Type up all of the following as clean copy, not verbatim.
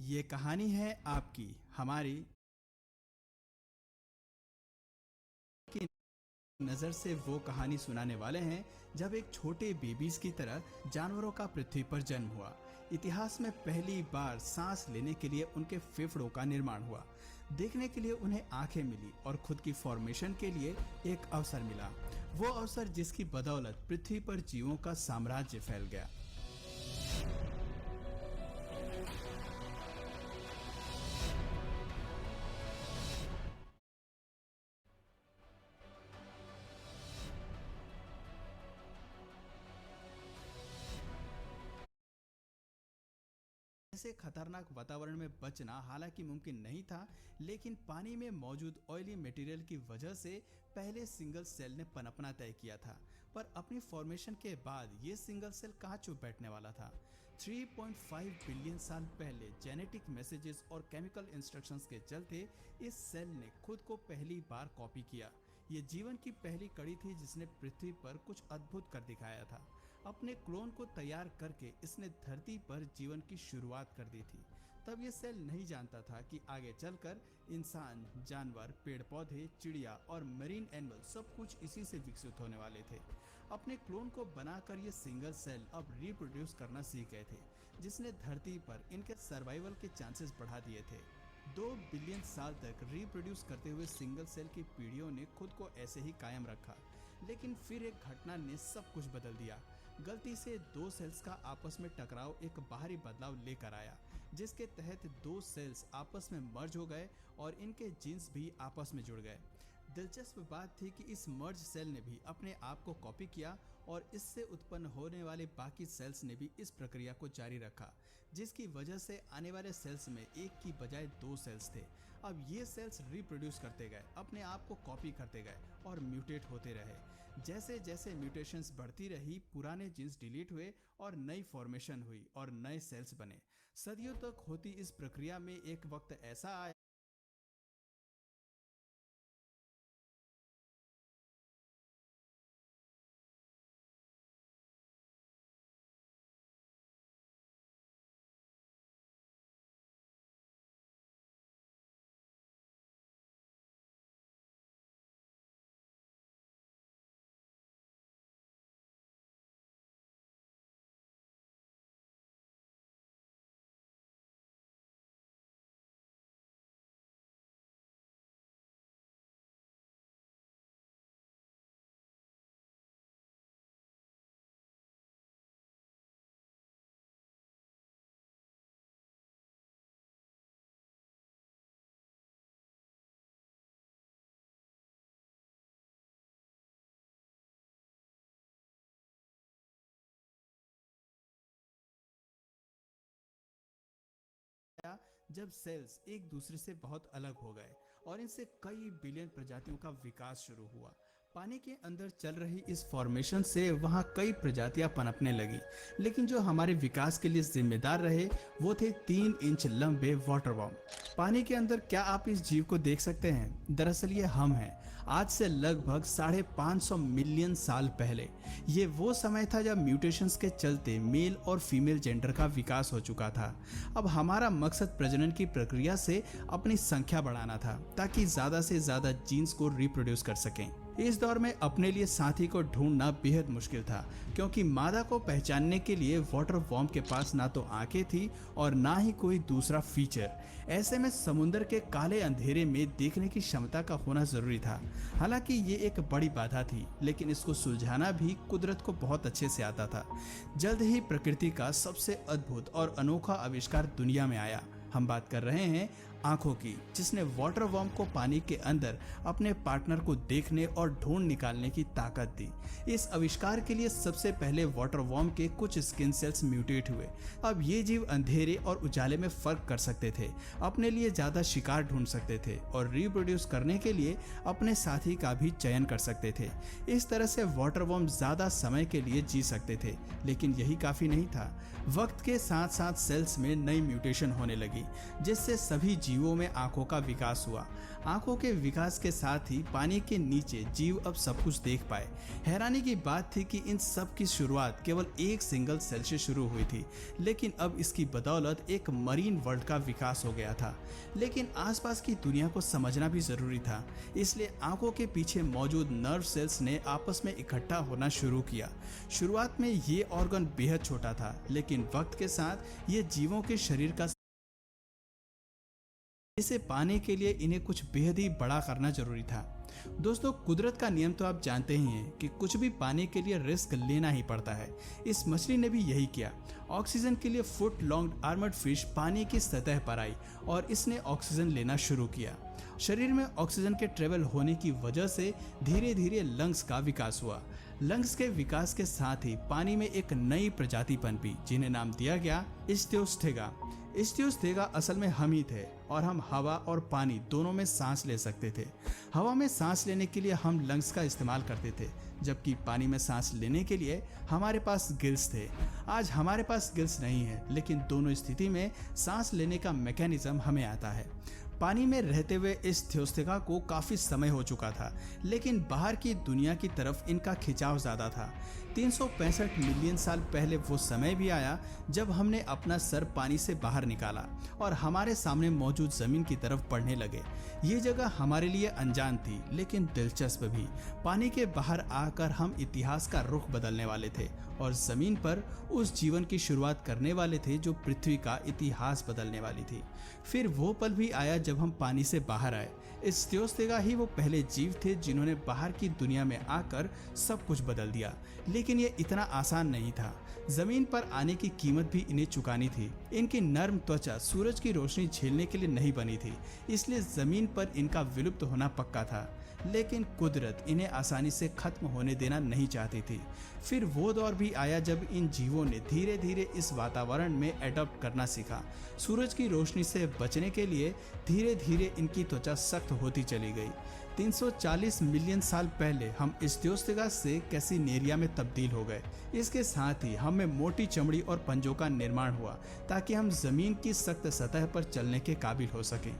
ये कहानी है आपकी हमारी की नज़र से। वो कहानी सुनाने वाले हैं जब एक छोटे बेबीज की तरह जानवरों का पृथ्वी पर जन्म हुआ। इतिहास में पहली बार सांस लेने के लिए उनके फेफड़ों का निर्माण हुआ। देखने के लिए उन्हें आंखें मिली और खुद की फॉर्मेशन के लिए एक अवसर मिला। वो अवसर जिसकी बदौलत पृथ्वी पर जीवों का साम्राज्य फैल गया। ऐसे खतरनाक वातावरण में बचना हालांकि मुमकिन नहीं था, लेकिन पानी में मौजूद ऑयली मटेरियल की वजह से पहले सिंगल सेल ने पनपना तय किया था। पर अपनी फॉर्मेशन के बाद ये सिंगल सेल कहाँ चुप बैठने वाला था। 3.5 बिलियन साल पहले जेनेटिक मैसेजेस और केमिकल इंस्ट्रक्शंस के चलते इस सेल ने खुद को पहली बार कॉपी किया। ये जीवन की पहली कड़ी थी जिसने पृथ्वी पर कुछ अद्भुत कर दिखाया था। अपने क्लोन को तैयार करके इसने धरती पर जीवन की शुरुआत कर दी थी। तब ये सेल नहीं जानता था कि आगे चलकर इंसान, जानवर, पेड़ पौधे, चिड़िया और मरीन एनिमल सब कुछ इसी से विकसित होने वाले थे। अपने क्लोन को बनाकर ये सिंगल सेल अब रिप्रोड्यूस करना सीख गए थे, जिसने धरती पर इनके सर्वाइवल के चांसेस बढ़ा दिए थे। 2 बिलियन साल तक रिप्रोड्यूस करते हुए सिंगल सेल की पीढ़ियों ने खुद को ऐसे ही कायम रखा। लेकिन फिर एक घटना ने सब कुछ बदल दिया। गलती से दो सेल्स का आपस में टकराव एक बाहरी बदलाव लेकर आया, जिसके तहत दो सेल्स आपस में मर्ज हो गए और इनके जीन्स भी आपस में जुड़ गए। दिलचस्प बात थी कि इस मर्ज सेल ने भी अपने आप को कॉपी किया और इससे उत्पन्न होने वाले बाकी सेल्स ने भी इस प्रक्रिया को जारी रखा, जिसकी वजह से आने वाले सेल्स में एक की बजाय दो सेल्स थे। अब ये सेल्स रिप्रोड्यूस करते गए, अपने आप को कॉपी करते गए और म्यूटेट होते रहे। जैसे जैसे म्यूटेशंस बढ़ती रही, पुराने जीन्स डिलीट हुए और नई फॉर्मेशन हुई और नए सेल्स बने। सदियों तक होती इस प्रक्रिया में एक वक्त ऐसा आया जब सेल्स एक दूसरे से बहुत अलग हो गए और इनसे कई बिलियन प्रजातियों का विकास शुरू हुआ। पानी के अंदर चल रही इस फॉर्मेशन से वहाँ कई प्रजातियां पनपने लगी, लेकिन जो हमारे विकास के लिए जिम्मेदार रहे वो थे 3 इंच लंबे वाटर वर्म। पानी के अंदर क्या आप इस जीव को देख सकते हैं? दरअसल ये हम हैं। आज से लगभग 550 मिलियन साल पहले ये वो समय था जब म्यूटेशंस के चलते मेल और फीमेल जेंडर का विकास हो चुका था। अब हमारा मकसद प्रजनन की प्रक्रिया से अपनी संख्या बढ़ाना था, ताकि ज्यादा से ज्यादा जीन्स को रिप्रोड्यूस कर सकें। इस दौर में अपने लिए साथी को ढूंढना बेहद मुश्किल था, क्योंकि मादा को पहचानने के लिए वाटर वॉर्म के पास ना तो आंखें थी और ना ही कोई दूसरा फीचर। ऐसे में समुद्र के काले अंधेरे में देखने की क्षमता का होना जरूरी था। हालांकि ये एक बड़ी बाधा थी, लेकिन इसको सुलझाना भी कुदरत को बहुत अच्छे से आता था। जल्द ही प्रकृति का सबसे अद्भुत और अनोखा आविष्कार दुनिया में आया। हम बात कर रहे हैं आंखों की, जिसने वाटर वर्म को पानी के अंदर अपने पार्टनर को देखने और ढूंढ निकालने की ताकत दी। इस आविष्कार के लिए सबसे पहले वाटर वर्म के कुछ स्किन सेल्स म्यूटेट हुए। अब ये जीव अंधेरे और उजाले में फर्क कर सकते थे, अपने लिए ज्यादा शिकार ढूंढ सकते थे और रिप्रोड्यूस करने के लिए अपने साथी का भी चयन कर सकते थे। इस तरह से वाटर वर्म ज्यादा समय के लिए जी सकते थे। लेकिन यही काफी नहीं था। वक्त के साथ साथ सेल्स में नई म्यूटेशन होने लगी, जिससे सभी जीवों में आंखों का विकास हुआ। आंखों के विकास के साथ ही पानी के नीचे जीव अब सब कुछ देख पाए। हैरानी की बात थी कि इन सब की शुरुआत केवल एक सिंगल सेल से शुरू हुई थी, लेकिन अब इसकी बदौलत एक मरीन वर्ल्ड का विकास हो गया था। लेकिन आसपास की दुनिया को समझना भी जरूरी था, इसलिए आंखों के पीछे मौजूद नर्व सेल्स ने आपस में इकट्ठा होना शुरू किया। शुरुआत में ये ऑर्गन बेहद छोटा था, लेकिन वक्त के साथ ये जीवों के शरीर का इसे पाने के लिए इन्हें कुछ बेहद ही बड़ा करना जरूरी था। दोस्तों, कुदरत का नियम तो आप जानते ही हैं कि कुछ भी पाने के लिए रिस्क लेना ही पड़ता है। इस मछली ने भी यही किया। ऑक्सीजन के लिए फुट लॉन्ग आर्मर्ड फिश पानी की सतह पर आई और इसने ऑक्सीजन लेना शुरू किया। शरीर में ऑक्सीजन के ट्रेवल होने की वजह से धीरे धीरे लंग्स का विकास हुआ। लंग्स के विकास के साथ ही पानी में एक नई प्रजाति पनपी, जिन्हें नाम दिया गया इस्थियोस्थेगा। इस्थियोस्थेगा असल में हम ही थे और हम हवा और पानी दोनों में सांस ले सकते थे। हवा में सांस लेने के लिए हम लंग्स का इस्तेमाल करते थे, जबकि पानी में सांस लेने के लिए हमारे पास गिल्स थे। आज हमारे पास गिल्स नहीं है, लेकिन दोनों स्थिति में सांस लेने का मैकेनिज्म हमें आता है। पानी में रहते हुए इस इस्थियोस्थेगा को काफी समय हो चुका था, लेकिन बाहर की दुनिया की तरफ इनका खिंचाव ज्यादा था। 365 मिलियन साल पहले वो समय भी आया जब हमने अपना सर पानी से बाहर निकाला और हमारे सामने मौजूद जमीन की तरफ बढ़ने लगे। ये जगह हमारे लिए अनजान थी, लेकिन दिलचस्प भी। पानी के बाहर आकर हम इतिहास का रुख बदलने वाले थे और जमीन पर उस जीवन की शुरुआत करने वाले थे जो पृथ्वी का इतिहास बदलने वाली थी। फिर वो पल भी आया जब हम पानी से बाहर आए। इस्थियोस्थेगा ही वो पहले जीव थे जिन्होंने बाहर की दुनिया में आकर सब कुछ बदल दिया। लेकिन ये इतना आसान नहीं था। जमीन पर आने की कीमत भी इन्हें चुकानी थी। इनकी नर्म त्वचा सूरज की रोशनी झेलने के लिए नहीं बनी थी, इसलिए जमीन पर इनका विलुप्त होना पक्का था। लेकिन कुदरत इन्हें आसानी से खत्म होने देना नहीं चाहती थी। फिर वो दौर भी आया जब इन जीवों ने धीरे धीरे इस वातावरण में एडॉप्ट करना सीखा। सूरज की रोशनी से बचने के लिए धीरे धीरे इनकी त्वचा सख्त होती चली गई। 340 मिलियन साल पहले हम इस्थियोस्थेगा से कैसिनेरिया में तब्दील हो गए। इसके साथ ही हमें मोटी चमड़ी और पंजों का निर्माण हुआ ताकि हम जमीन की सख्त सतह पर चलने के काबिल हो सकें।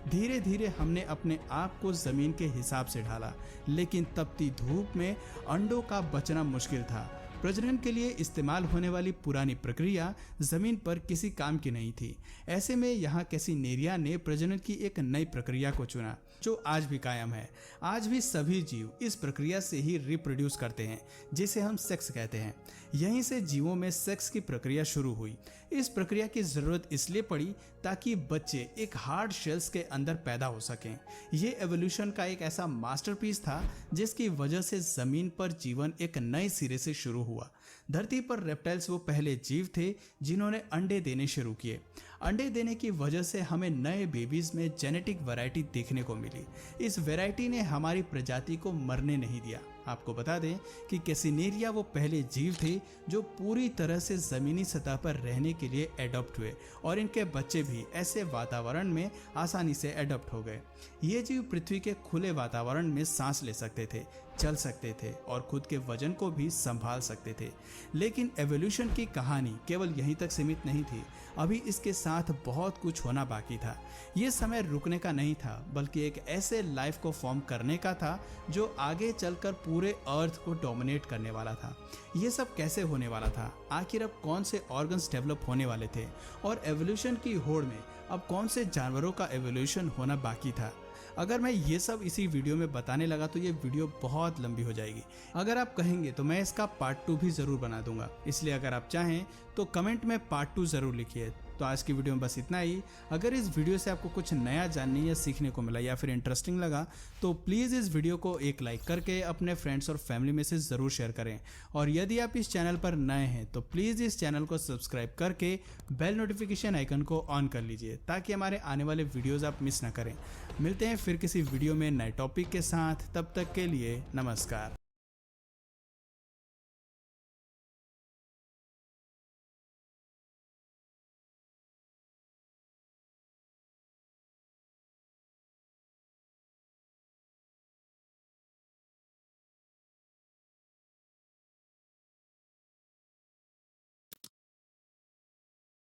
धीरे धीरे हमने अपने आप को जमीन के हिसाब से ढाला, लेकिन तपती धूप में अंडों का बचना मुश्किल था। प्रजनन के लिए इस्तेमाल होने वाली पुरानी प्रक्रिया जमीन पर किसी काम की नहीं थी। ऐसे में यहाँ कैसिनेरिया ने प्रजनन की एक नई प्रक्रिया को चुना जो आज भी कायम है। आज भी सभी जीव इस प्रक्रिया से ही रिप्रोड्यूस करते हैं, जिसे हम सेक्स कहते हैं। यहीं से जीवों में सेक्स की प्रक्रिया शुरू हुई। इस प्रक्रिया की जरूरत इसलिए पड़ी ताकि बच्चे एक हार्ड शेल्स के अंदर पैदा हो सकें। ये एवोल्यूशन का एक ऐसा मास्टरपीस था जिसकी वजह से जमीन पर जीवन एक नए सिरे से शुरू हुआ। धरती पर रेप्टाइल्स वो पहले जीव थे जिन्होंने अंडे देने शुरू किए। अंडे देने की वजह से हमें नए बेबीज में जेनेटिक वैरायटी देखने को मिली। इस वैरायटी ने हमारी प्रजाति को मरने नहीं दिया। आपको बता दें कि कैसिनेरिया वो पहले जीव थे जो पूरी तरह से जमीनी सतह पर रहने के लिए एडॉप्ट हुए और इनके बच्चे भी ऐसे वातावरण में आसानी से एडॉप्ट हो गए। ये जीव पृथ्वी के खुले वातावरण में सांस ले सकते थे, चल सकते थे और खुद के वजन को भी संभाल सकते थे। लेकिन एवोल्यूशन की कहानी केवल यहीं तक सीमित नहीं थी। अभी इसके साथ बहुत कुछ होना बाकी था। ये समय रुकने का नहीं था, बल्कि एक ऐसे लाइफ को फॉर्म करने का था जो आगे चलकर पूरे अर्थ को डोमिनेट करने वाला था। ये सब कैसे होने वाला था? आखिर अब कौन से ऑर्गन्स डेवलप होने वाले थे? और एवोल्यूशन की होड़ में अब कौन से जानवरों का एवोल्यूशन होना बाकी था? अगर मैं ये सब इसी वीडियो में बताने लगा तो ये वीडियो बहुत लंबी हो जाएगी। अगर आप कहेंगे तो मैं इसका पार्ट 2 भी ज़रूर बना दूंगा, इसलिए अगर आप चाहें तो कमेंट में पार्ट 2 ज़रूर लिखिए। तो आज की वीडियो में बस इतना ही। अगर इस वीडियो से आपको कुछ नया जानने या सीखने को मिला या फिर इंटरेस्टिंग लगा तो प्लीज़ इस वीडियो को एक लाइक करके अपने फ्रेंड्स और फैमिली में से ज़रूर शेयर करें। और यदि आप इस चैनल पर नए हैं तो प्लीज़ इस चैनल को सब्सक्राइब करके बेल नोटिफिकेशन आइकन को ऑन कर लीजिए ताकि हमारे आने वाले वीडियोज़ आप मिस ना करें। मिलते हैं फिर किसी वीडियो में नए टॉपिक के साथ। तब तक के लिए नमस्कार।